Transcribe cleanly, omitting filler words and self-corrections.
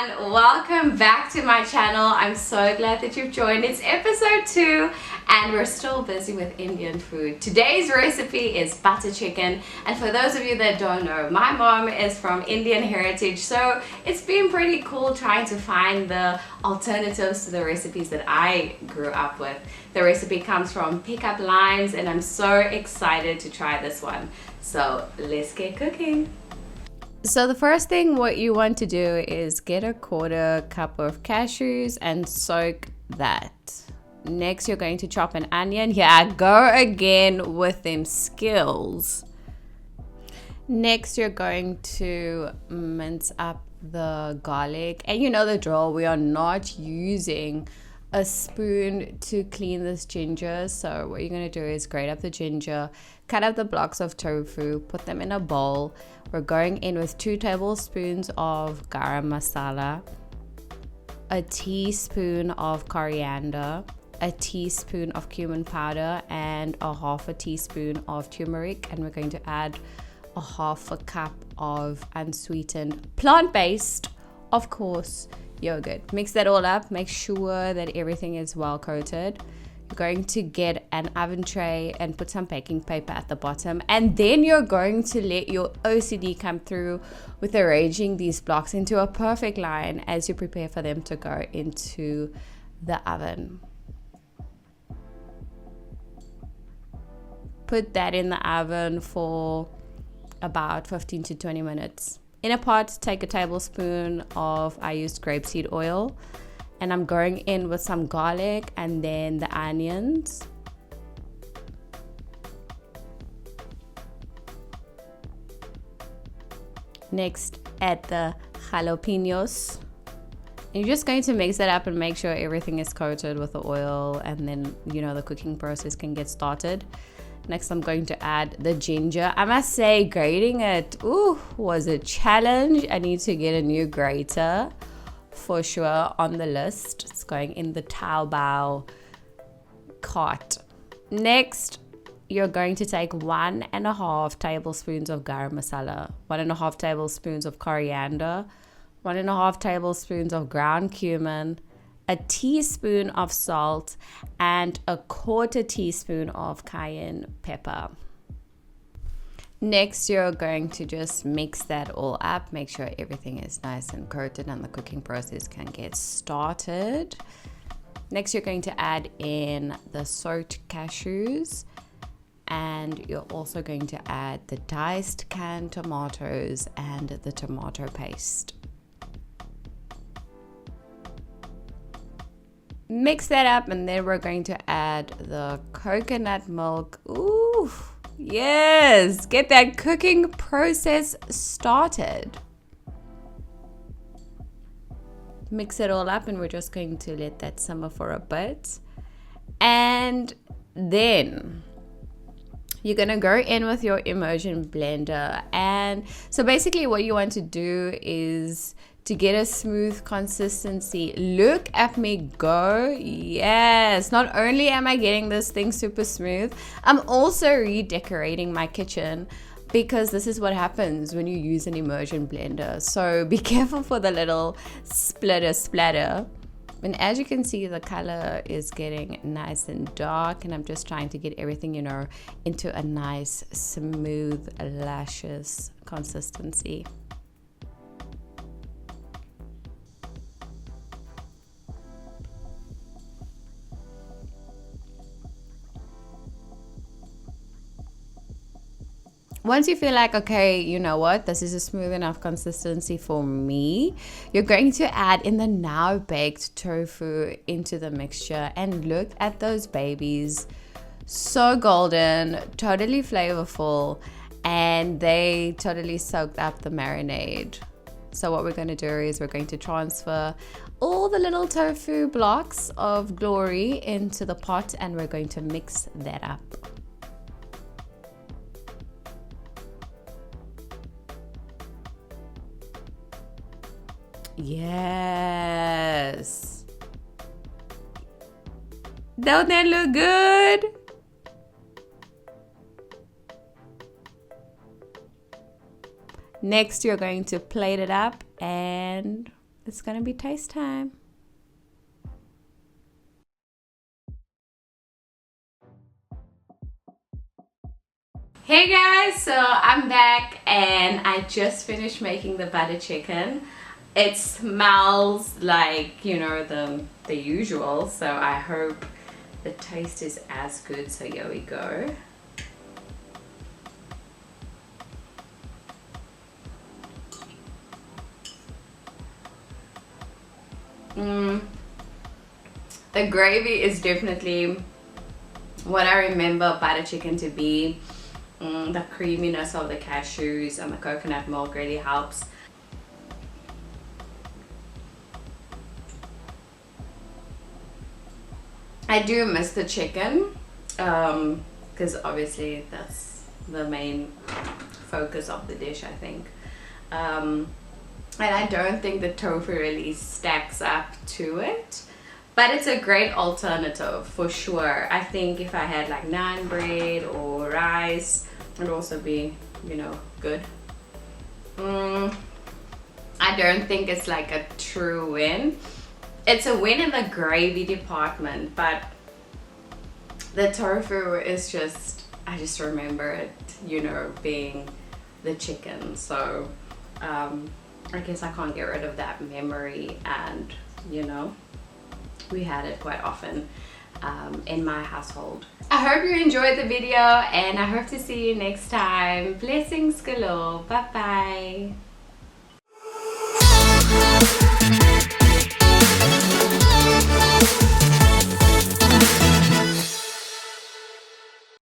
everyone, welcome back to my channel. I'm so glad that you've joined. It's episode 2 and we're still busy with Indian food. Today's recipe is butter chicken, and for those of you that don't know, my mom is from Indian heritage, so it's been pretty cool trying to find the alternatives to the recipes that I grew up with. The recipe comes from Pickup Lines and I'm so excited to try this one. So let's get cooking. So the first thing what you want to do is get a 1/4 cup of cashews and soak that. Next you're going to chop an onion. Here I go again with them skills. Next you're going to mince up the garlic, and you know the drill, we are not using a spoon to clean this ginger. So what you're going to do is grate up the ginger, cut up the blocks of tofu, put them in a bowl. We're going in with 2 tablespoons of garam masala, a teaspoon of coriander, a teaspoon of cumin powder, and a 1/2 teaspoon of turmeric. And we're going to add a 1/2 cup of unsweetened, plant-based, of course, yogurt. Mix that all up. Make sure that everything is well coated. You're going to get an oven tray and put some baking paper at the bottom, and then you're going to let your OCD come through with arranging these blocks into a perfect line as you prepare for them to go into the oven. Put that in the oven for about 15 to 20 minutes. In a pot, take a tablespoon of, I used grapeseed oil, and I'm going in with some garlic and then the onions. Next, add the jalapenos. And you're just going to mix that up and make sure everything is coated with the oil, and then you know the cooking process can get started. Next, I'm going to add the ginger. I must say, grating it was a challenge. I need to get a new grater for sure on the list. It's going in the Taobao cart. Next, you're going to take 1.5 tablespoons of garam masala, 1.5 tablespoons of coriander, 1.5 tablespoons of ground cumin, a teaspoon of salt, and a 1/4 teaspoon of cayenne pepper. Next, you're going to just mix that all up. Make sure everything is nice and coated and the cooking process can get started. Next, you're going to add in the soaked cashews, and you're also going to add the diced canned tomatoes and the tomato paste. Mix that up, and then we're going to add the coconut milk. Ooh, yes, get that cooking process started. Mix it all up, and we're just going to let that simmer for a bit. And then you're going to go in with your immersion blender. And so basically what you want to do is to get a smooth consistency. Look at me go. Yes, not only am I getting this thing super smooth, I'm also redecorating my kitchen, because this is what happens when you use an immersion blender. So be careful for the little splatter. And as you can see, the color is getting nice and dark, and I'm just trying to get everything, you know, into a nice, smooth, luscious consistency. Once you feel like, okay, you know what, this is a smooth enough consistency for me, you're going to add in the now baked tofu into the mixture. And look at those babies, so golden, totally flavorful, and they totally soaked up the marinade. So what we're going to do is we're going to transfer all the little tofu blocks of glory into the pot, and we're going to mix that up. Yes. Don't that look good? Next, you're going to plate it up and it's gonna be taste time. Hey guys, so I'm back and I just finished making the butter chicken. It smells like, you know, the usual, so I hope the taste is as good. So here we go. The gravy is definitely what I remember butter chicken to be. The creaminess of the cashews and the coconut milk really helps. I do miss the chicken because obviously that's the main focus of the dish, I think. And I don't think the tofu really stacks up to it, but it's a great alternative for sure. I think if I had like naan bread or rice, it would also be, you know, good. I don't think it's like a true win. It's a win in the gravy department, but the tofu is just, I just remember it, you know, being the chicken. So I guess I can't get rid of that memory, and you know, we had it quite often in my household. I hope you enjoyed the video and I hope to see you next time. Blessings galore. Bye bye.